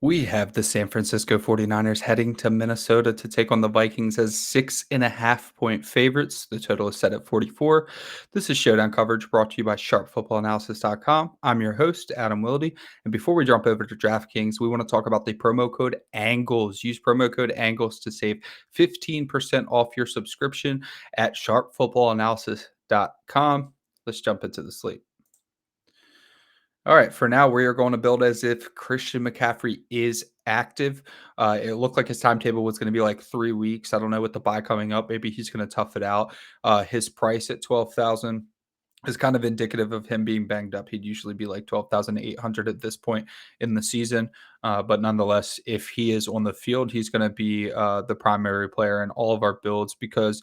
We have the San Francisco 49ers heading to Minnesota to take on the Vikings as 6.5 point favorites. The total is set at 44. This is Showdown coverage brought to you by sharpfootballanalysis.com. I'm your host, Adam Wilde. And before we jump over to DraftKings, we want to talk about the promo code ANGLES. Use promo code ANGLES to save 15% off your subscription at sharpfootballanalysis.com. Let's jump into the slate. All right, for now, we are going to build as if Christian McCaffrey is active. It looked like his timetable was going to be like 3 weeks. I don't know with the buy coming up. Maybe he's going to tough it out. His price at 12,000 is kind of indicative of him being banged up. He'd usually be like 12,800 at this point in the season. But nonetheless, if he is on the field, he's going to be the primary player in all of our builds because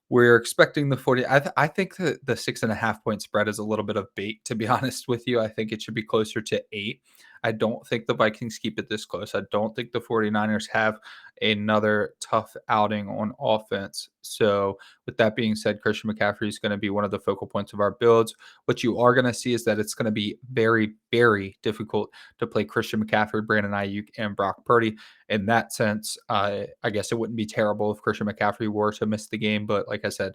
we're expecting the 40. I think that the 6.5 point spread is a little bit of bait, to be honest with you. I think it should be closer to 8. I don't think the Vikings keep it this close. I don't think the 49ers have another tough outing on offense. So, with that being said, Christian McCaffrey is going to be one of the focal points of our builds. What you are going to see is that it's going to be very, very difficult to play Christian McCaffrey, Brandon Aiyuk, and Brock Purdy. In that sense, I guess it wouldn't be terrible if Christian McCaffrey were to miss the game, but like I said,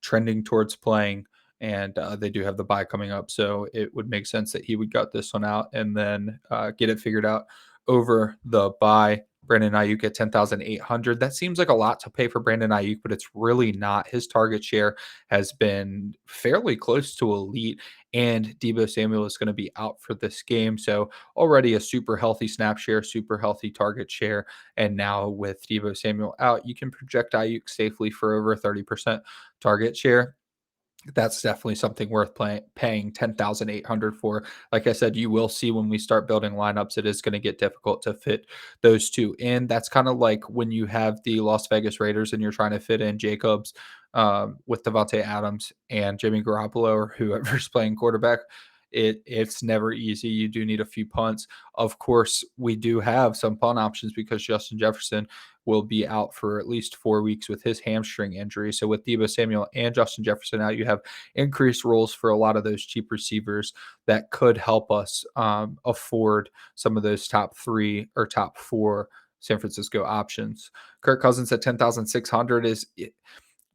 trending towards playing, and they do have the bye coming up, so it would make sense that he would gut this one out and then get it figured out over the bye. Brandon Aiyuk at 10,800. That seems like a lot to pay for Brandon Aiyuk, but it's really not. His target share has been fairly close to elite, and Deebo Samuel is going to be out for this game. So already a super healthy snap share, super healthy target share. And now with Deebo Samuel out, you can project Aiyuk safely for over 30% target share. That's definitely something worth paying 10,800 for. Like I said, you will see when we start building lineups, it is going to get difficult to fit those two in. That's kind of like when you have the Las Vegas Raiders and you're trying to fit in Jacobs with Devontae Adams and Jimmy Garoppolo or whoever's playing quarterback. It's never easy. You do need a few punts. Of course, we do have some punt options because Justin Jefferson will be out for at least 4 weeks with his hamstring injury. So with Deebo Samuel and Justin Jefferson out, you have increased roles for a lot of those cheap receivers that could help us afford some of those top 3 or top 4 San Francisco options. Kirk Cousins at 10,600 is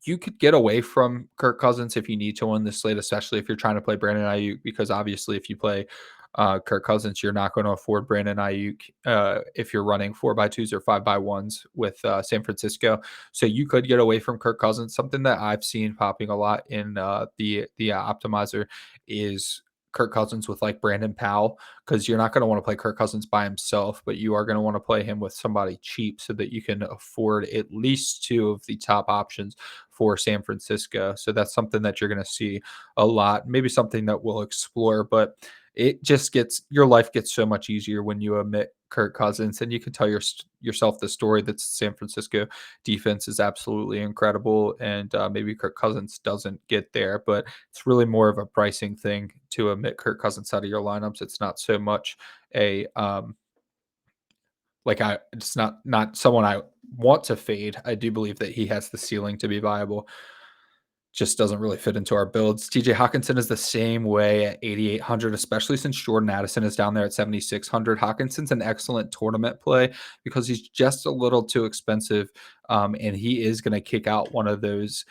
you could get away from Kirk Cousins if you need to on this slate, especially if you're trying to play Brandon Aiyuk, because obviously if you play Kirk Cousins, you're not going to afford Brandon Aiyuk if you're running 4x2s or 5x1s with San Francisco. So you could get away from Kirk Cousins. Something that I've seen popping a lot in the optimizer is Kirk Cousins with like Brandon Powell, because you're not going to want to play Kirk Cousins by himself, but you are going to want to play him with somebody cheap so that you can afford at least 2 of the top options for San Francisco. So that's something that you're going to see a lot, maybe something that we'll explore, but it just gets your life gets so much easier when you omit Kirk Cousins, and you can tell yourself the story that San Francisco defense is absolutely incredible, and maybe Kirk Cousins doesn't get there, but it's really more of a pricing thing to omit Kirk Cousins out of your lineups. It's not so much a it's not someone I want to fade. I do believe that he has the ceiling to be viable, just doesn't really fit into our builds. TJ Hawkinson is the same way at 8,800, especially since Jordan Addison is down there at 7,600. Hawkinson's an excellent tournament play because he's just a little too expensive, and he is going to kick out one of those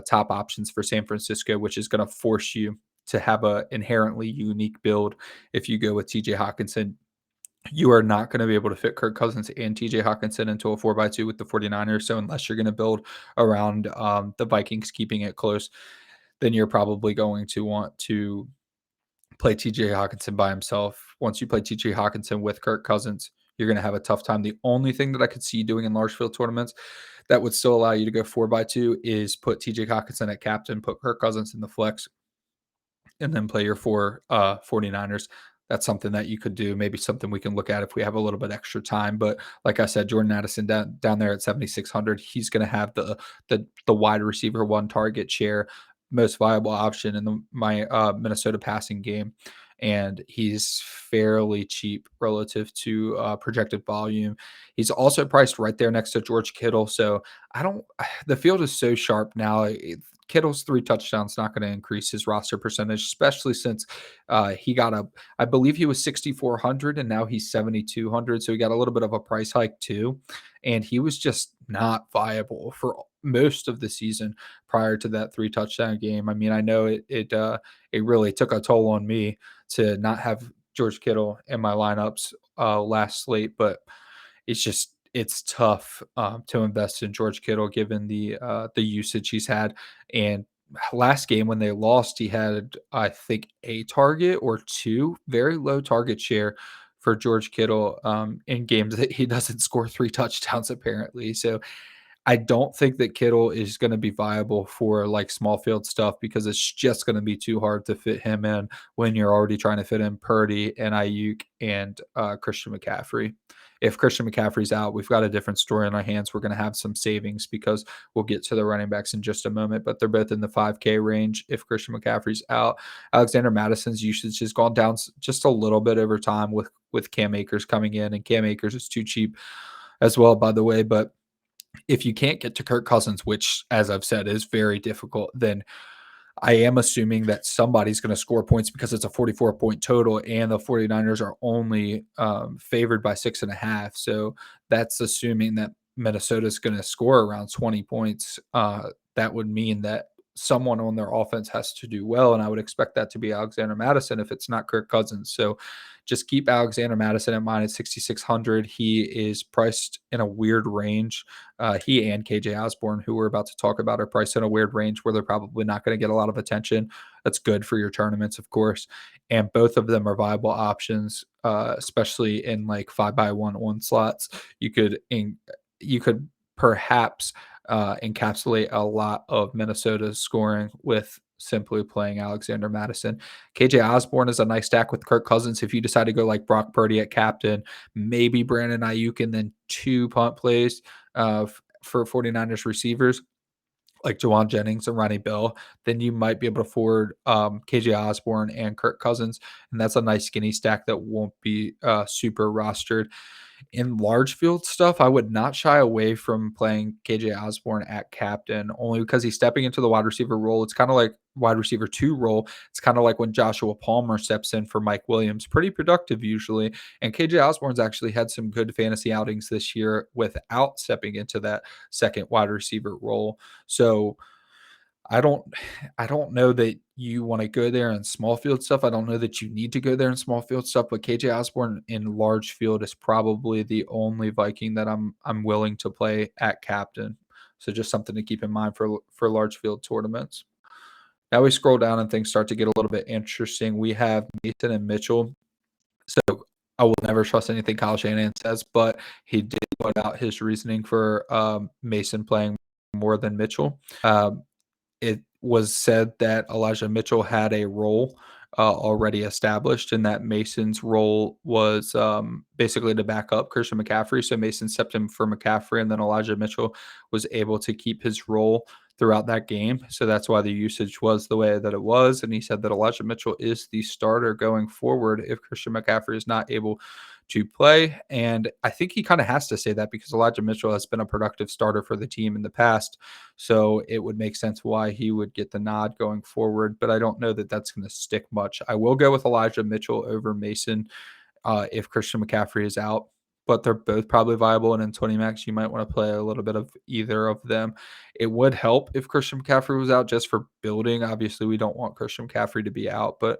top options for San Francisco, which is going to force you to have a inherently unique build if you go with TJ Hawkinson. You are not going to be able to fit Kirk Cousins and TJ Hawkinson into a 4x2 with the 49ers. So, unless you're going to build around the Vikings keeping it close, then you're probably going to want to play TJ Hawkinson by himself. Once you play TJ Hawkinson with Kirk Cousins, you're going to have a tough time. The only thing that I could see doing in large field tournaments that would still allow you to go 4x2 is put TJ Hawkinson at captain, put Kirk Cousins in the flex, and then play your 49ers. That's something that you could do, maybe something we can look at if we have a little bit extra time. But like I said, Jordan Addison down there at 7,600, he's going to have the wide receiver one target share, most viable option in my Minnesota passing game. And he's fairly cheap relative to projected volume. He's also priced right there next to George Kittle. So the field is so sharp now. Kittle's 3 touchdowns not gonna increase his roster percentage, especially since, he got a I believe he was 6,400 and now he's 7,200, so he got a little bit of a price hike too, and he was just not viable for most of the season prior to that 3 touchdown game. I mean, I know it really took a toll on me to not have George Kittle in my lineups, last slate, but it's tough, to invest in George Kittle given the usage he's had, and last game when they lost, he had, I think, a target or 2, very low target share for George Kittle, in games that he doesn't score 3 touchdowns apparently, so I don't think that Kittle is gonna be viable for, like, small field stuff because it's just gonna be too hard to fit him in when you're already trying to fit in Purdy and Aiyuk and, Christian McCaffrey. If Christian McCaffrey's out, we've got a different story on our hands. We're gonna have some savings because we'll get to the running backs in just a moment, but they're both in the 5K range if Christian McCaffrey's out. Alexander Madison's usage has gone down just a little bit over time with Cam Akers coming in, and Cam Akers is too cheap as well, by the way, but if you can't get to Kirk Cousins, which, as I've said, is very difficult, then I am assuming that somebody's going to score points because it's a 44-point total, and the 49ers are only favored by 6.5. So that's assuming that Minnesota is going to score around 20 points. That would mean that someone on their offense has to do well, and I would expect that to be Alexander Mattison if it's not Kirk Cousins. So just keep Alexander Mattison at minus 6,600. He is priced in a weird range. He and KJ Osborne, who we're about to talk about, are priced in a weird range where they're probably not going to get a lot of attention. That's good for your tournaments, of course. And both of them are viable options, especially in like 5x1 slots. You could perhaps encapsulate a lot of Minnesota's scoring with simply playing Alexander Mattison. KJ Osborne is a nice stack with Kirk Cousins. If you decide to go like Brock Purdy at captain, maybe Brandon Aiyuk, and then 2 punt plays for 49ers receivers like Jauan Jennings and Ronnie Bell, then you might be able to afford KJ Osborne and Kirk Cousins. And that's a nice skinny stack that won't be super rostered. In large field stuff, I would not shy away from playing KJ Osborne at captain only because he's stepping into the wide receiver role. It's kind of like wide receiver 2 role. It's kind of like when Joshua Palmer steps in for Mike Williams, pretty productive usually. And KJ Osborne's actually had some good fantasy outings this year without stepping into that second wide receiver role. So I don't I don't know that you wanna go there in small field stuff. I don't know that you need to go there in small field stuff, but KJ Osborne in large field is probably the only Viking that I'm willing to play at captain. So just something to keep in mind for large field tournaments. Now we scroll down and things start to get a little bit interesting. We have Mason and Mitchell. So I will never trust anything Kyle Shanahan says, but he did put out his reasoning for Mason playing more than Mitchell. It was said that Elijah Mitchell had a role already established, and that Mason's role was basically to back up Christian McCaffrey. So Mason stepped in for McCaffrey, and then Elijah Mitchell was able to keep his role throughout that game. So that's why the usage was the way that it was. And he said that Elijah Mitchell is the starter going forward if Christian McCaffrey is not able to play. And I think he kind of has to say that because Elijah Mitchell has been a productive starter for the team in the past. So it would make sense why he would get the nod going forward. But I don't know that that's going to stick much. I will go with Elijah Mitchell over Mason if Christian McCaffrey is out. But they're both probably viable. And in 20 max, you might want to play a little bit of either of them. It would help if Christian McCaffrey was out just for building. Obviously, we don't want Christian McCaffrey to be out, but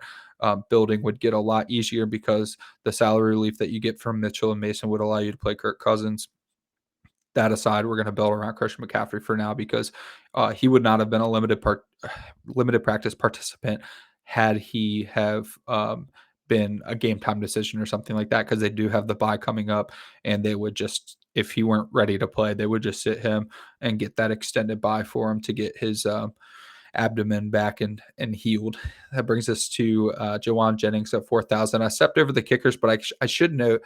building would get a lot easier because the salary relief that you get from Mitchell and Mason would allow you to play Kirk Cousins. That aside, we're going to build around Christian McCaffrey for now because he would not have been a limited practice participant had he have been a game time decision or something like that because they do have the bye coming up and they would just if he weren't ready to play they would just sit him and get that extended bye for him to get his abdomen back and healed. That brings us to Jauan Jennings at 4,000. I stepped over the kickers, but I should note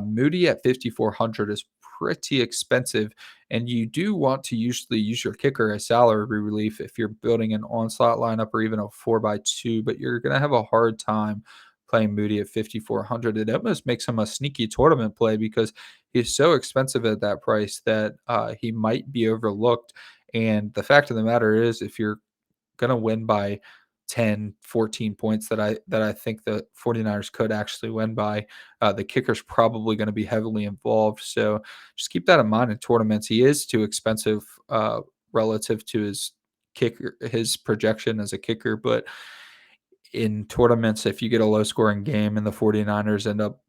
Moody at 5,400 is pretty expensive, and you do want to usually use your kicker as salary relief if you're building an onslaught lineup or even a 4x2, but you're going to have a hard time playing Moody at 5,400. It almost makes him a sneaky tournament play because he's so expensive at that price that he might be overlooked. And the fact of the matter is, if you're gonna win by 10, 14 points that I think the 49ers could actually win by. The kicker's probably going to be heavily involved. So just keep that in mind in tournaments. He is too expensive relative to his projection as a kicker, but in tournaments, if you get a low scoring game and the 49ers end up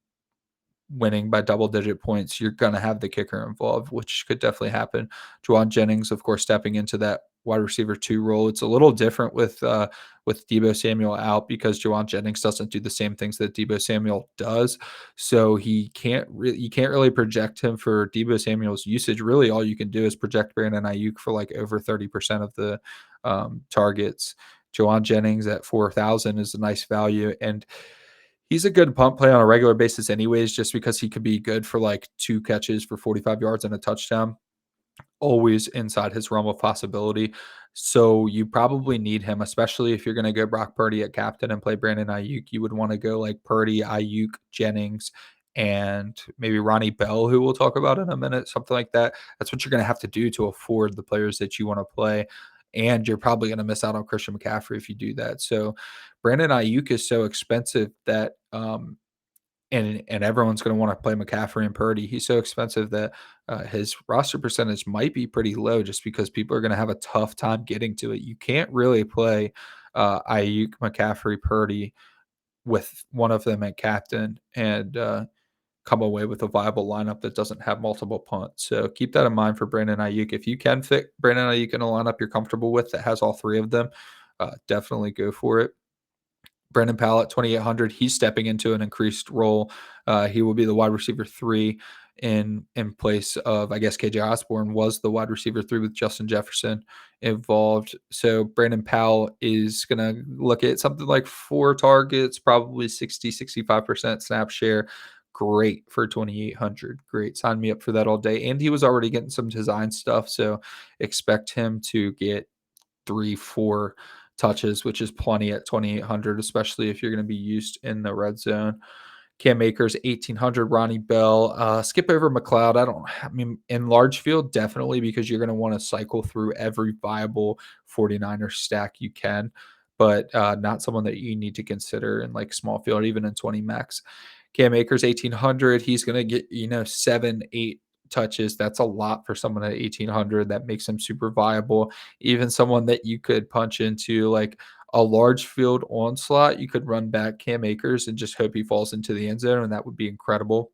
winning by double-digit points, you're gonna have the kicker involved, which could definitely happen. Jauan Jennings, of course, stepping into that wide receiver 2 role. It's a little different with Deebo Samuel out because Jauan Jennings doesn't do the same things that Deebo Samuel does. So you can't really project him for Deebo Samuel's usage. Really, all you can do is project Brandon Aiyuk for like over 30% of the targets. Jauan Jennings at 4,000 is a nice value, and he's a good punt play on a regular basis anyways, just because he could be good for like 2 catches for 45 yards and a touchdown, always inside his realm of possibility. So you probably need him, especially if you're going to go Brock Purdy at captain and play Brandon Aiyuk. You would want to go like Purdy, Aiyuk, Jennings, and maybe Ronnie Bell, who we'll talk about in a minute, something like that. That's what you're going to have to do to afford the players that you want to play. And you're probably going to miss out on Christian McCaffrey if you do that. So Brandon Aiyuk is so expensive that and everyone's going to want to play McCaffrey and Purdy. He's so expensive that his roster percentage might be pretty low just because people are going to have a tough time getting to it. You can't really play Aiyuk, McCaffrey, Purdy with one of them at captain and come away with a viable lineup that doesn't have multiple punts. So keep that in mind for Brandon Aiyuk. If you can fit Brandon Aiyuk in a lineup you're comfortable with that has all 3 of them, definitely go for it. Brendan Powell at 2,800, he's stepping into an increased role. He will be the wide receiver 3 in place of, I guess, KJ Osborne was the wide receiver 3 with Justin Jefferson involved. So Brandon Powell is going to look at something like 4 targets, probably 60-65% snap share. Great for 2,800. Great. Sign me up for that all day. And he was already getting some design stuff, so expect him to get 3-4 touches, which is plenty at 2,800, especially if you're going to be used in the red zone. Cam Akers, 1,800. Ronnie Bell. Skip over McLeod. I mean, in large field, definitely, because you're going to want to cycle through every viable 49er stack you can, but not someone that you need to consider in like small field, even in 20 max. Cam Akers, 1,800. He's going to get, 7, 8 touches. That's a lot for someone at 1,800. That makes him super viable. Even someone that you could punch into like a large field onslaught, you could run back Cam Akers and just hope he falls into the end zone, and that would be incredible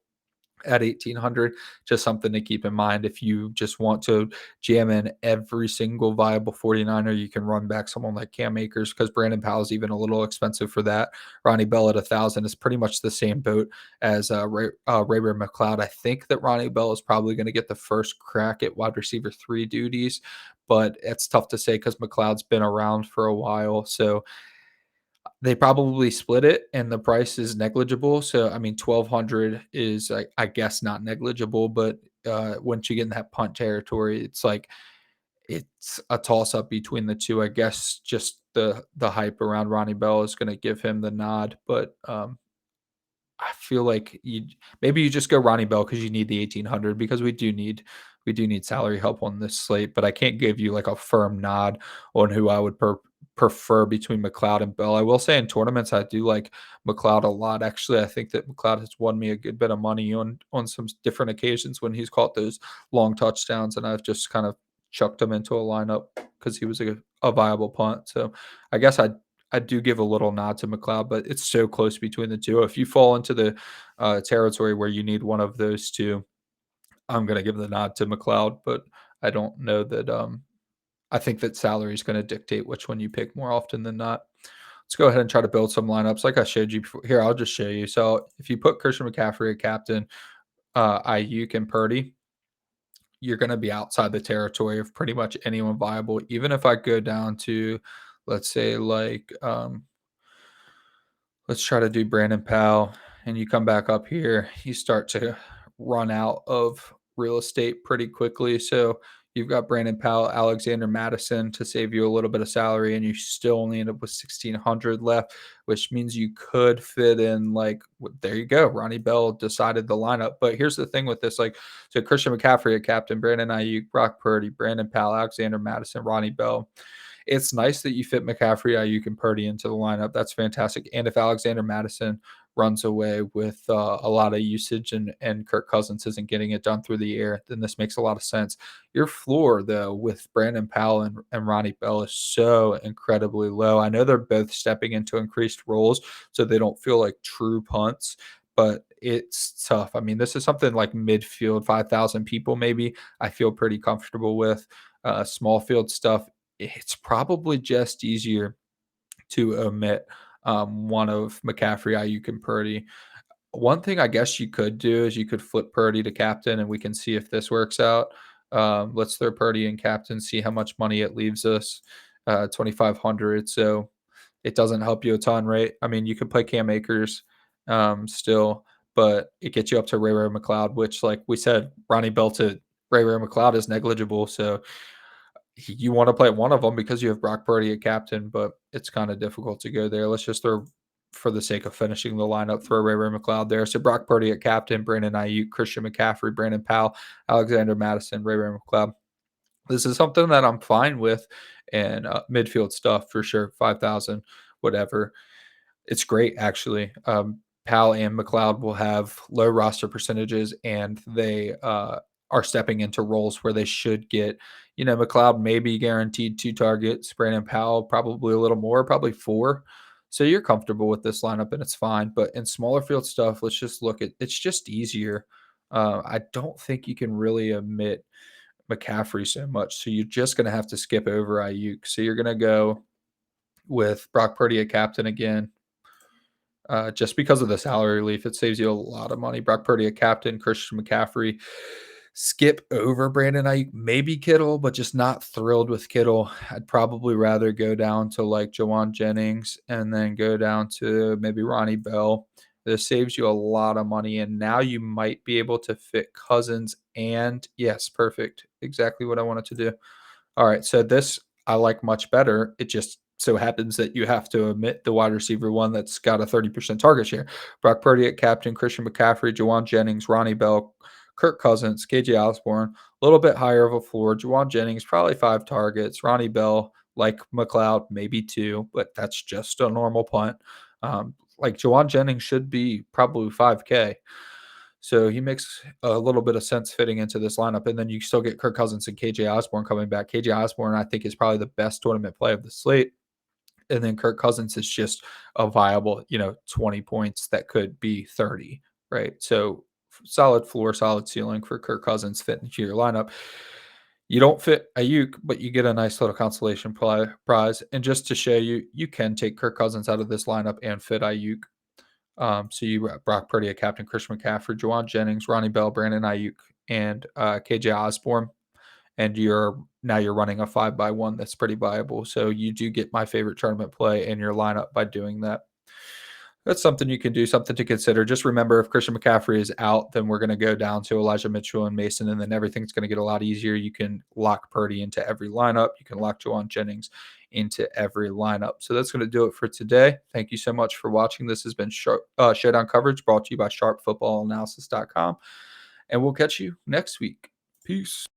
at 1,800. Just something to keep in mind. If you just want to jam in every single viable 49er, you can run back someone like Cam Akers because Brandon Powell is even a little expensive for that. Ronnie Bell at 1,000 is pretty much the same boat as Ray McLeod. I think that Ronnie Bell is probably going to get the first crack at wide receiver 3 duties, but it's tough to say because McLeod's been around for a while. So they probably split it and the price is negligible. So, I mean, 1,200 is, I guess, not negligible, but once you get in that punt territory, it's like it's a toss up between the two. I guess just the hype around Ronnie Bell is going to give him the nod, but I feel like maybe you just go Ronnie Bell because you need the 1,800 because we do need salary help on this slate, but I can't give you like a firm nod on who I would prefer between McLeod and Bell. I will say in tournaments I do like McLeod a lot. Actually, I think that McLeod has won me a good bit of money on some different occasions when he's caught those long touchdowns, and I've just kind of chucked him into a lineup because he was a viable punt. So I guess I do give a little nod to McLeod, but it's so close between the two. If you fall into the territory where you need one of those two, I'm going to give the nod to McLeod, but I don't know that. I think that salary is going to dictate which one you pick more often than not. Let's go ahead and try to build some lineups like I showed you before. Here, I'll just show you. So if you put Christian McCaffrey at captain, Aiyuk and Purdy, you're going to be outside the territory of pretty much anyone viable. Even if I go down to, let's say, like let's try to do Brandon Powell, and you come back up here, you start to run out of real estate pretty quickly. So you've got Brandon Powell, Alexander Mattison to save you a little bit of salary, and you still only end up with 1,600 left, which means you could fit in like, there you go. Ronnie Bell decided the lineup. But here's the thing with this, like, so Christian McCaffrey at captain, Brandon Aiyuk, Brock Purdy, Brandon Powell, Alexander Mattison, Ronnie Bell. it's nice that you fit McCaffrey, Aiyuk, and Purdy into the lineup. That's fantastic. And if Alexander Mattison runs away with a lot of usage and Kirk Cousins isn't getting it done through the air, then this makes a lot of sense. Your floor, though, with Brandon Powell and Ronnie Bell is so incredibly low. I know they're both stepping into increased roles, so they don't feel like true punts, but it's tough. I mean, this is something like midfield, 5,000 people maybe. I feel pretty comfortable with small field stuff. It's probably just easier to omit one of McCaffrey, Aiyuk, and Purdy. One thing I guess you could do is you could flip Purdy to captain, and we can see if this works out. Let's throw Purdy in captain, see how much money it leaves us. 2,500. So it doesn't help you a ton, right? I mean, you could play Cam Akers still, but it gets you up to Ray McCloud, which, like we said, Ronnie Bell to Ray McCloud is negligible. So you want to play one of them because you have Brock Purdy at captain, but it's kind of difficult to go there. Let's just throw, for the sake of finishing the lineup, throw Ray McCloud there. So Brock Purdy at captain, Brandon Aiyuk, Christian McCaffrey, Brandon Powell, Alexander Mattison, Ray McCloud. This is something that I'm fine with, and midfield stuff for sure, 5,000, whatever. It's great, actually. Powell and McCloud will have low roster percentages, and they are stepping into roles where they should get, McCloud maybe guaranteed 2 targets, Brandon Powell probably a little more, probably 4. So you're comfortable with this lineup, and it's fine. But in smaller field stuff, let's just look at it's just easier. I don't think you can really omit McCaffrey so much. So you're just going to have to skip over Aiyuk. So you're going to go with Brock Purdy at captain again. Just because of the salary relief, it saves you a lot of money. Brock Purdy at captain, Christian McCaffrey. Skip over Brandon Aiyuk, maybe Kittle, but just not thrilled with Kittle. I'd probably rather go down to like Jauan Jennings and then go down to maybe Ronnie Bell. This saves you a lot of money, and now you might be able to fit Cousins and yes, perfect. Exactly what I wanted to do. All right, so this I like much better. It just so happens that you have to omit the wide receiver one that's got a 30% target share. Brock Purdy at captain, Christian McCaffrey, Jauan Jennings, Ronnie Bell, Kirk Cousins, KJ Osborne, a little bit higher of a floor. Jauan Jennings, probably 5 targets. Ronnie Bell, like McCloud, maybe 2, but that's just a normal punt. Like Jauan Jennings should be probably 5K. So he makes a little bit of sense fitting into this lineup. And then you still get Kirk Cousins and KJ Osborne coming back. KJ Osborne, I think, is probably the best tournament play of the slate. And then Kirk Cousins is just a viable, 20 points that could be 30, right? So solid floor, solid ceiling for Kirk Cousins fit into your lineup. You don't fit Aiyuk, but you get a nice little consolation prize. And just to show you, you can take Kirk Cousins out of this lineup and fit Aiyuk. So you Brock Purdy at captain, Christian McCaffrey, Jauan Jennings, Ronnie Bell, Brandon Aiyuk, and KJ Osborne. And you're running a 5x1 that's pretty viable. So you do get my favorite tournament play in your lineup by doing that. That's something you can do, something to consider. Just remember, if Christian McCaffrey is out, then we're going to go down to Elijah Mitchell and Mason, and then everything's going to get a lot easier. You can lock Purdy into every lineup. You can lock Jauan Jennings into every lineup. So that's going to do it for today. Thank you so much for watching. This has been Showdown coverage brought to you by sharpfootballanalysis.com, and we'll catch you next week. Peace.